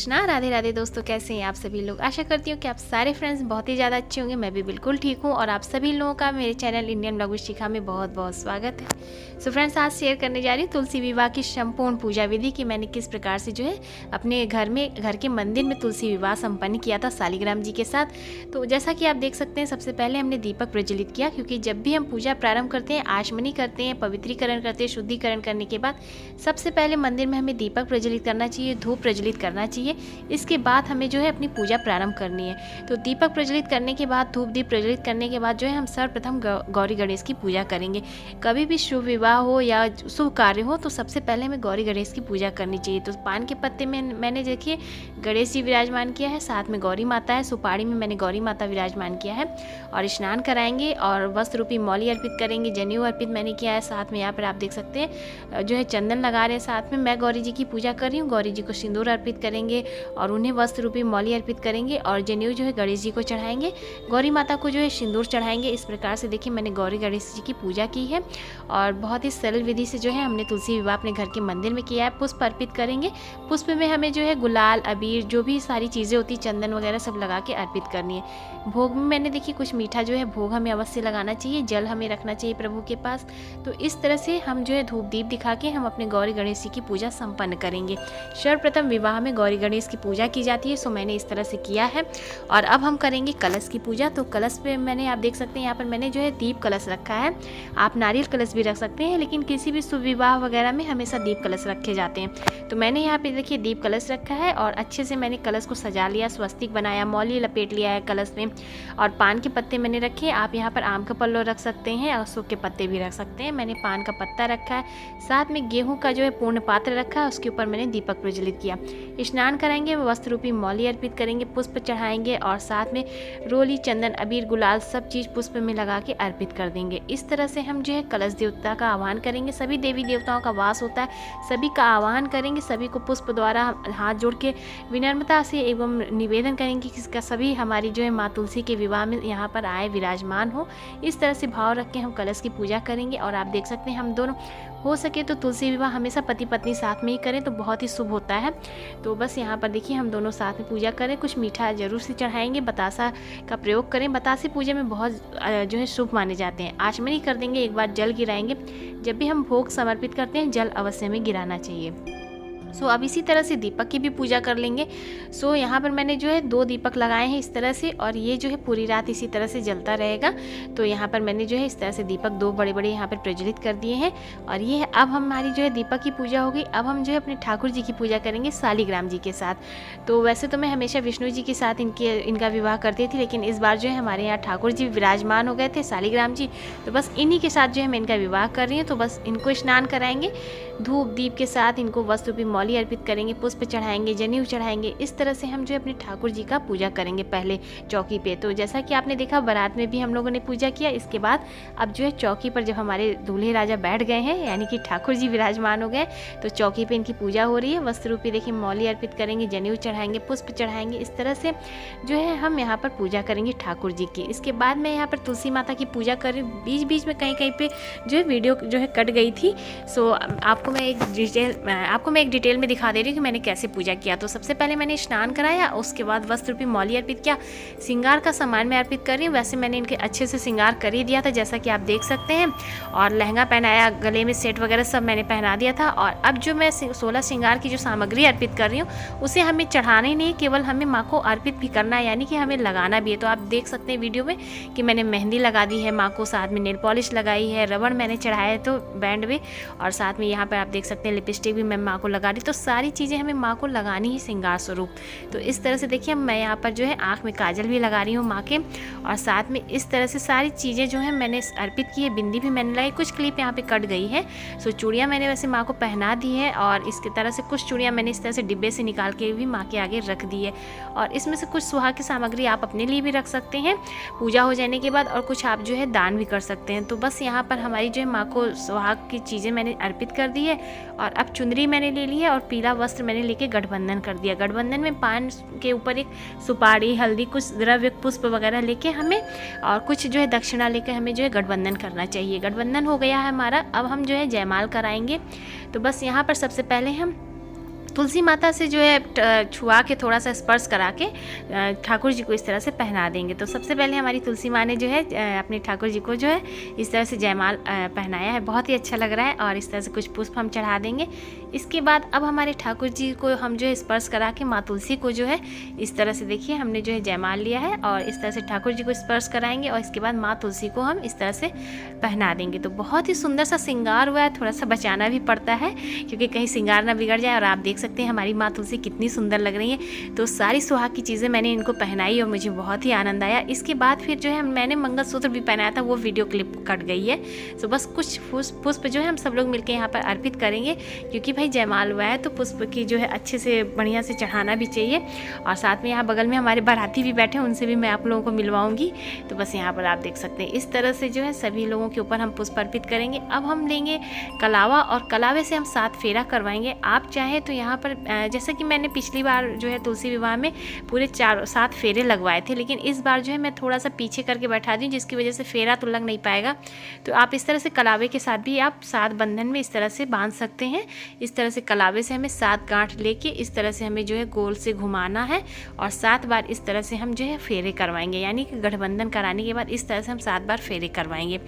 कृष्णा। राधे राधे दोस्तों, कैसे हैं आप सभी लोग। आशा करती हूँ कि आप सारे फ्रेंड्स बहुत ही ज़्यादा अच्छे होंगे। मैं भी बिल्कुल ठीक हूँ और आप सभी लोगों का मेरे चैनल इंडियन ब्लॉग विद शिखा में बहुत बहुत स्वागत है। सो फ्रेंड्स, आज शेयर करने जा रही हूँ तुलसी विवाह की संपूर्ण पूजा विधि की मैंने किस प्रकार से जो है अपने घर के मंदिर में तुलसी विवाह संपन्न किया था शालिग्राम जी के साथ। तो जैसा कि आप देख सकते हैं, सबसे पहले हमने दीपक प्रज्वलित किया, क्योंकि जब भी हम पूजा प्रारंभ करते हैं, आचमनी करते हैं, पवित्रीकरण करते हैं, शुद्धिकरण करने के बाद सबसे पहले मंदिर में हमें दीपक प्रज्वलित करना चाहिए, धूप प्रज्वलित करना चाहिए। इसके बाद हमें जो है अपनी पूजा प्रारंभ करनी है। तो दीपक प्रज्वलित करने के बाद, धूप दीप प्रज्वलित करने के बाद जो है हम सर्वप्रथम गौरी गणेश की पूजा करेंगे। कभी भी शुभ विवाह हो या शुभ कार्य हो तो सबसे पहले हमें गौरी गणेश की पूजा करनी चाहिए। तो पान के पत्ते में मैंने देखिए गणेश जी विराजमान किया है, साथ में गौरी माता है, सुपारी में मैंने गौरी माता विराजमान किया है। और स्नान कराएंगे और वस्त्र रूपी मौली अर्पित करेंगे, जनेऊ अर्पित मैंने किया है। साथ में यहाँ पर आप देख सकते हैं जो है चंदन लगा रहे हैं। साथ में मैं गौरी जी की पूजा कर रही हूँ, गौरी जी को सिंदूर अर्पित करेंगे और उन्हें वस्त्र रूपी मौली अर्पित करेंगे और जनेऊ जो है गणेश जी को चढ़ाएंगे, गौरी माता को जो है सिंदूर चढ़ाएंगे। इस प्रकार से देखिए मैंने गौरी गणेश जी की पूजा की है और बहुत ही सरल विधि से जो है हमने तुलसी विवाह अपने घर के मंदिर में किया है। पुष्प अर्पित करेंगे, पुष्प में हमें जो है गुलाल, अबीर, जो भी सारी चीज़ें होती, चंदन वगैरह सब लगा के अर्पित करनी है। भोग में मैंने देखिए कुछ मीठा जो है भोग हमें अवश्य लगाना चाहिए, जल हमें रखना चाहिए प्रभु के पास। तो इस तरह से हम जो है धूप दीप दिखा के हम अपने गौरी गणेश जी की पूजा संपन्न करेंगे। सर्वप्रथम विवाह में गौरी गणेश की पूजा की जाती है, सो मैंने इस तरह से किया है। और अब हम करेंगे कलश की पूजा। तो कलश पे मैंने, आप देख सकते हैं यहाँ पर मैंने जो है दीप कलश रखा है। आप नारियल कलश भी रख सकते हैं, लेकिन किसी भी शुभ विवाह वगैरह में हमेशा दीप कलश रखे जाते हैं। तो मैंने यहाँ पे देखिए दीप कलश रखा है और अच्छे से मैंने कलश को सजा लिया, स्वस्तिक बनाया, मौली लपेट लिया है कलश में और पान के पत्ते मैंने रखे। आप यहाँ पर आम का पल्लो रख सकते हैं और अशोक के पत्ते भी रख सकते हैं। मैंने पान का पत्ता रखा है, साथ में गेहूं का जो है पूर्ण पात्र रखा है, उसके ऊपर मैंने दीपक प्रज्वलित किया। स्नान कराएंगे, वस्त्र रूपी मौली अर्पित करेंगे, पुष्प चढ़ाएंगे और साथ में रोली, चंदन, अबीर, गुलाल सब चीज़ पुष्प में लगा के अर्पित कर देंगे। इस तरह से हम जो है कलश देवता का आह्वान करेंगे। सभी देवी देवताओं का वास होता है, सभी का आह्वान करेंगे, सभी को पुष्प द्वारा हाथ जोड़ के विनम्रता से एवं निवेदन करेंगे कि इसका सभी हमारी जो है माँ तुलसी के विवाह में यहाँ पर आए, विराजमान हो। इस तरह से भाव रख के हम कलश की पूजा करेंगे। और आप देख सकते हैं हम दोनों, हो सके तो तुलसी विवाह हमेशा पति पत्नी साथ में ही करें तो बहुत ही शुभ होता है। तो बस यहाँ पर देखिए हम दोनों साथ में पूजा करें। कुछ मीठा जरूर से चढ़ाएंगे, बतासा का प्रयोग करें। बतासे पूजा में बहुत जो है शुभ माने जाते हैं। आचमनी कर देंगे, एक बार जल गिराएंगे। जब भी हम भोग समर्पित करते हैं जल अवश्य में गिराना चाहिए। सो अब इसी तरह से दीपक की भी पूजा कर लेंगे। सो यहाँ पर मैंने जो है 2 दीपक लगाए हैं इस तरह से, और ये जो है पूरी रात इसी तरह से जलता रहेगा। तो यहाँ पर मैंने जो है इस तरह से दीपक 2 बड़े बड़े यहाँ पर प्रज्वलित कर दिए हैं। और ये अब हमारी जो है दीपक की पूजा हो गई। अब हम जो है अपने ठाकुर जी की पूजा करेंगे शालिग्राम जी के साथ। तो वैसे तो मैं हमेशा विष्णु जी के साथ इनका विवाह करती थी, लेकिन इस बार जो है हमारे यहाँ ठाकुर जी विराजमान हो गए थे, शालिग्राम जी। तो बस इन्हीं के साथ जो है मैं इनका विवाह कर रही हूँ। तो बस इनको स्नान कराएंगे, धूप दीप के साथ इनको वस्त्र रूपी मौली अर्पित करेंगे, पुष्प चढ़ाएंगे, जनेऊ चढ़ाएंगे। इस तरह से हम जो है अपने ठाकुर जी का पूजा करेंगे पहले चौकी पे। तो जैसा कि आपने देखा बारात में भी हम लोगों ने पूजा किया। इसके बाद अब जो है चौकी पर जब हमारे दूल्हे राजा बैठ गए हैं, यानी कि ठाकुर जी विराजमान हो गए, तो चौकी पे इनकी पूजा हो रही है। वस्त्र रूपी देखिए मौली अर्पित करेंगे, जनेऊ चढ़ाएंगे, पुष्प चढ़ाएंगे। इस तरह से जो है हम यहाँ पर पूजा करेंगे ठाकुर जी की। इसके बाद मैं यहाँ पर तुलसी माता की पूजा कर रही हूँ। बीच बीच में कहीं कहीं पे जो है वीडियो जो है कट गई थी। सो आपको मैं एक डिटेल में दिखा दे रही हूँ कि मैंने कैसे पूजा किया। तो सबसे पहले मैंने स्नान कराया, उसके बाद वस्त्र रूपी मौली अर्पित किया। श्रृंगार का सामान मैं अर्पित कर रही हूँ। वैसे मैंने इनके अच्छे से श्रृंगार कर ही दिया था, जैसा कि आप देख सकते हैं। और लहंगा पहनाया, गले में सेट वगैरह सब मैंने पहना दिया था। और अब जो मैं 16 श्रृंगार की जो सामग्री अर्पित कर रही हूँ, उसे हमें चढ़ाना ही नहीं, केवल हमें माँ को अर्पित भी करना है, यानी कि हमें लगाना भी है। तो आप देख सकते हैं वीडियो में कि मैंने मेहंदी लगा दी है माँ को, साथ में नेल पॉलिश लगाई है, रबड़ मैंने चढ़ाया है तो बैंड में, और साथ में यहाँ पर आप देख सकते हैं लिपस्टिक भी मैं माँ को लगा दी। तो सारी चीज़ें हमें माँ को लगानी ही श्रृंगार स्वरूप। तो इस तरह से देखिए मैं यहाँ पर जो है आँख में काजल भी लगा रही हूँ माँ के, और साथ में इस तरह से सारी चीज़ें जो है मैंने अर्पित की है। बिंदी भी मैंने लगाई, कुछ क्लिप यहाँ पे कट गई है। सो चूड़ियाँ मैंने वैसे माँ को पहना दी है, और इसकी तरह से कुछ चूड़ियाँ मैंने इस तरह से डिब्बे से निकाल के भी माँ के आगे रख दी है। और इसमें से कुछ सुहाग की सामग्री आप अपने लिए भी रख सकते हैं पूजा हो जाने के बाद, और कुछ आप जो है दान भी कर सकते हैं। तो बस यहाँ पर हमारी जो है माँ को सुहाग की चीज़ें मैंने अर्पित कर दी है। और अब चुनरी मैंने ले ली है और पीला वस्त्र मैंने लेके गठबंधन कर दिया। गठबंधन में पान के ऊपर एक सुपारी, हल्दी, कुछ द्रव्य, पुष्प वगैरह लेके हमें, और कुछ जो है दक्षिणा लेकर हमें जो है गठबंधन करना चाहिए। गठबंधन हो गया है हमारा। अब हम जो है जयमाल कराएंगे। तो बस यहाँ पर सबसे पहले हम तुलसी माता से जो है छुआ के थोड़ा सा स्पर्श करा के ठाकुर जी को इस तरह से पहना देंगे। तो सबसे पहले हमारी तुलसी माँ ने जो है अपने ठाकुर जी को जो है इस तरह से जयमाल पहनाया है, बहुत ही अच्छा लग रहा है। और इस तरह से कुछ पुष्प हम चढ़ा देंगे। इसके बाद अब हमारे ठाकुर जी को हम जो है स्पर्श करा के माँ तुलसी को जो है इस तरह से देखिए हमने जो है जयमाल लिया है और इस तरह से ठाकुर जी को स्पर्श कराएंगे और इसके बाद माँ तुलसी को हम इस तरह से पहना देंगे। तो बहुत ही सुंदर सा श्रृंगार हुआ है, थोड़ा सा बचाना भी पड़ता है क्योंकि कहीं श्रृंगार ना बिगड़ जाए। और आप देख सकते हैं हमारी माँ तुलसी कितनी सुंदर लग रही है। तो सारी सुहाग की चीज़ें मैंने इनको पहनाई और मुझे बहुत ही आनंद आया। इसके बाद फिर जो है मैंने मंगलसूत्र भी पहनाया था, वो वीडियो क्लिप कट गई है। तो बस कुछ पुष्प जो है हम सब लोग मिलकर यहाँ पर अर्पित करेंगे क्योंकि भाई जयमाल हुआ है तो पुष्प की जो है अच्छे से बढ़िया से चढ़ाना भी चाहिए। और साथ में यहाँ बगल में हमारे बाराती भी बैठे हैं, उनसे भी मैं आप लोगों को मिलवाऊंगी। तो बस यहाँ पर आप देख सकते हैं इस तरह से जो है सभी लोगों के ऊपर हम पुष्प अर्पित करेंगे। अब हम लेंगे कलावा और कलावे से हम 7 फेरा करवाएंगे। आप चाहे तो यहाँ पर जैसा कि मैंने पिछली बार जो है तुलसी विवाह में पूरे 7 फेरे लगवाए थे, लेकिन इस बार जो है मैं थोड़ा सा पीछे करके बैठा दी जिसकी वजह से फेरा तो लग नहीं पाएगा। तो आप इस तरह से कलावे के साथ भी आप 7 बंधन में इस तरह से बांध सकते हैं। इस तरह से कलावे से हमें 7 गांठ लेके इस तरह से हमें जो है गोल से घुमाना है और 7 बार इस तरह से हम जो है फेरे करवाएंगे। यानी कि गठबंधन कराने के बाद इस तरह से हम 7 बार फेरे करवाएंगे।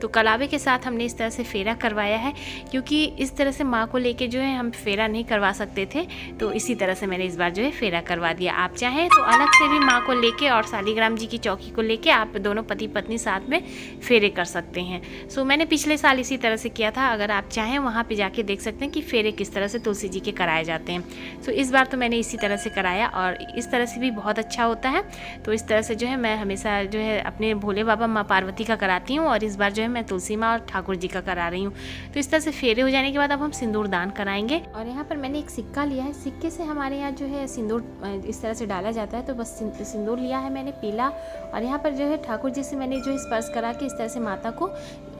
तो कलावे के साथ हमने इस तरह से फेरा करवाया है क्योंकि इस तरह से माँ को लेके जो है हम फेरा नहीं करवा सकते थे, तो इसी तरह से मैंने इस बार जो है फेरा करवा दिया। आप चाहें तो अलग से भी माँ को लेके और शालिग्राम जी की चौकी को लेके आप दोनों पति पत्नी साथ में फेरे कर सकते हैं। सो मैंने पिछले साल इसी तरह से किया था, अगर आप चाहें वहाँ पे जाके देख सकते हैं कि फेरे किस तरह से तुलसी जी के कराए जाते हैं। सो इस बार तो मैंने इसी तरह से कराया और इस तरह से भी बहुत अच्छा होता है। तो इस तरह से जो है मैं हमेशा जो है अपने भोले बाबा माँ पार्वती का कराती हूँ और इस बार जो है मैं तुलसी माँ और ठाकुर जी का करा रही हूँ। तो इस तरह से फेरे हो जाने के बाद अब हम सिंदूर दान कराएंगे। और यहाँ पर मैंने एक सिक्का लिया है, सिक्के से हमारे यहाँ जो है सिंदूर इस तरह से डाला जाता है। तो बस सिंदूर लिया है मैंने पीला और यहाँ पर जो है ठाकुर जी से मैंने जो स्पर्श करा के इस तरह से माता को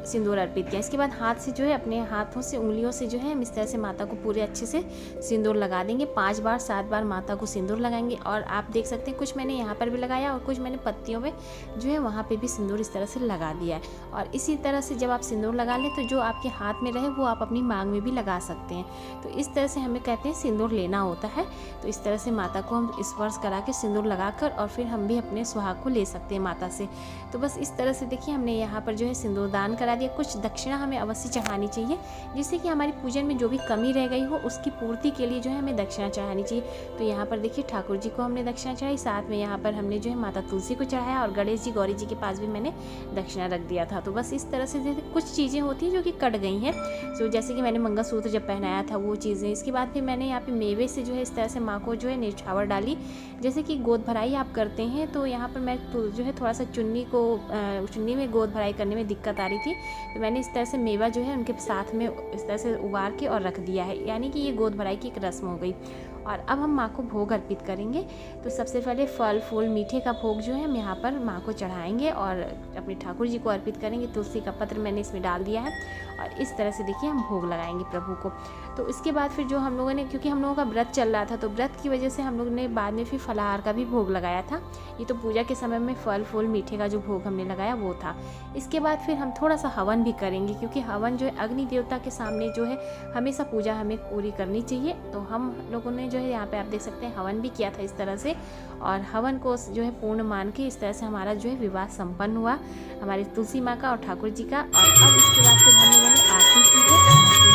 सिंदूर अर्पित किया। इसके बाद हाथ से जो है अपने हाथों से उंगलियों से जो है हम इस तरह से माता को पूरे अच्छे से सिंदूर लगा देंगे। 5 बार 7 बार माता को सिंदूर लगाएंगे। और आप देख सकते हैं कुछ मैंने यहाँ पर भी लगाया और कुछ मैंने पत्तियों में जो है वहाँ पे भी सिंदूर इस तरह से लगा दिया है। और इसी तरह से जब आप सिंदूर लगा लें तो जो आपके हाथ में रहे वो आप अपनी मांग में भी लगा सकते हैं। तो इस तरह से हमें कहते हैं सिंदूर लेना होता है। तो इस तरह से माता को हम स्पर्श करा के सिंदूर लगा कर और फिर हम भी अपने सुहाग को ले सकते हैं माता से। तो बस इस तरह से देखिए हमने यहाँ पर जो है सिंदूर दान करा दिया। कुछ दक्षिणा हमें अवश्य चढ़ानी चाहिए जिससे कि हमारी पूजन में जो भी कमी रह गई हो उसकी पूर्ति के लिए जो है हमें दक्षिणा चढ़ानी चाहिए। तो यहाँ पर देखिए ठाकुर जी को हमने दक्षिणा चढ़ाई, साथ में यहाँ पर हमने जो है माता तुलसी को चढ़ाया और गणेश जी गौरी जी के पास भी मैंने दक्षिणा रख दिया था। तो बस इस तरह से कुछ चीज़ें होती हैं जो कि कट गई हैं। तो जैसे कि मैंने मंगलसूत्र जब पहनाया था वो चीज़ें। इसके बाद फिर मैंने यहाँ पे मेवे से जो है इस तरह से माँ को जो है निछावर डाली। जैसे कि गोद भराई आप करते हैं तो यहाँ पर मैं जो है थोड़ा सा चुन्नी में गोद भराई करने में दिक्कत आ रही थी, तो मैंने इस तरह से मेवा जो है उनके साथ में इस तरह से उबार के और रख दिया है। यानी कि ये गोद भराई की एक रस्म हो गई। और अब हम माँ को भोग अर्पित करेंगे। तो सबसे पहले फल फूल मीठे का भोग जो है हम यहाँ पर माँ को चढ़ाएंगे और अपने ठाकुर जी को अर्पित करेंगे। तुलसी का पत्र मैंने इसमें डाल दिया है और इस तरह से देखिए हम भोग लगाएंगे प्रभु को। तो इसके बाद फिर जो हम लोगों ने, क्योंकि हम लोगों का व्रत चल रहा था तो व्रत की वजह से हम लोग ने बाद में फिर फलाहार का भी भोग लगाया था। ये तो पूजा के समय में फल फूल मीठे का जो भोग हमने लगाया वो था। इसके बाद फिर हम थोड़ा सा हवन भी करेंगे क्योंकि हवन जो है अग्नि देवता के सामने जो है हमेशा पूजा हमें पूरी करनी चाहिए। तो हम लोगों ने जो है यहाँ पे आप देख सकते हैं हवन भी किया था इस तरह से। और हवन को जो है पूर्ण मान के इस तरह से हमारा जो है विवाह संपन्न हुआ हमारी तुलसी माँ का और ठाकुर जी का। और अब इसके बाद फिर हम लोगों ने आरती की है।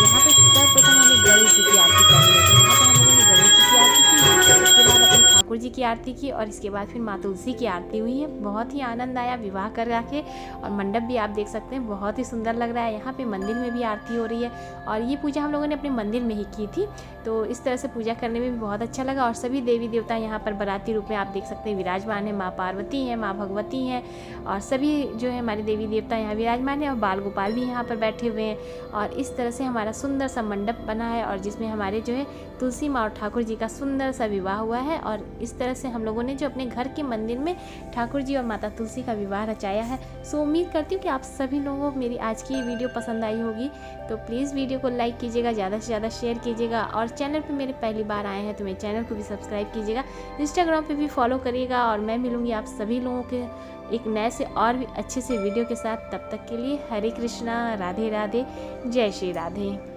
यहाँ पर सर्वप्रथम हमें गणेश जी की आरती करनी है। तो यहाँ पर हम लोगों ने गणेश जी की आरती की, उसके बाद अपने ठाकुर जी की आरती की और इसके बाद फिर माँ तुलसी की आरती हुई है। बहुत ही आनंद आया विवाह कर के। और मंडप भी आप देख सकते हैं बहुत ही सुंदर लग रहा है। यहाँ पे मंदिर में भी आरती हो रही है और ये पूजा हम लोगों ने अपने मंदिर में ही की थी। तो इस तरह से पूजा करने में भी बहुत अच्छा लगा। और सभी देवी देवता यहाँ पर बाराती रूप में आप देख सकते हैं विराजमान है। माँ पार्वती हैं, माँ भगवती हैं और सभी जो है हमारे देवी देवता यहाँ विराजमान है और बाल गोपाल भी यहाँ पर बैठे हुए हैं। और इस तरह से हमारा सुंदर सा मंडप बना है और जिसमें हमारे जो है तुलसी माँ और ठाकुर जी का सुंदर सा विवाह हुआ है। और इस तरह से हम लोगों ने जो अपने घर के मंदिर में ठाकुर जी और माता तुलसी का विवाह रचाया है। सो उम्मीद करती हूँ कि आप सभी लोगों को मेरी आज की ये वीडियो पसंद आई होगी। तो प्लीज़ वीडियो को लाइक कीजिएगा, ज़्यादा से ज़्यादा शेयर कीजिएगा और चैनल पे मेरे पहली बार आए हैं तो मेरे चैनल को भी सब्सक्राइब कीजिएगा। इंस्टाग्राम पे भी फॉलो करिएगा और मैं मिलूँगी आप सभी लोगों के एक नए से और भी अच्छे से वीडियो के साथ। तब तक के लिए हरे कृष्णा, राधे राधे, जय श्री राधे।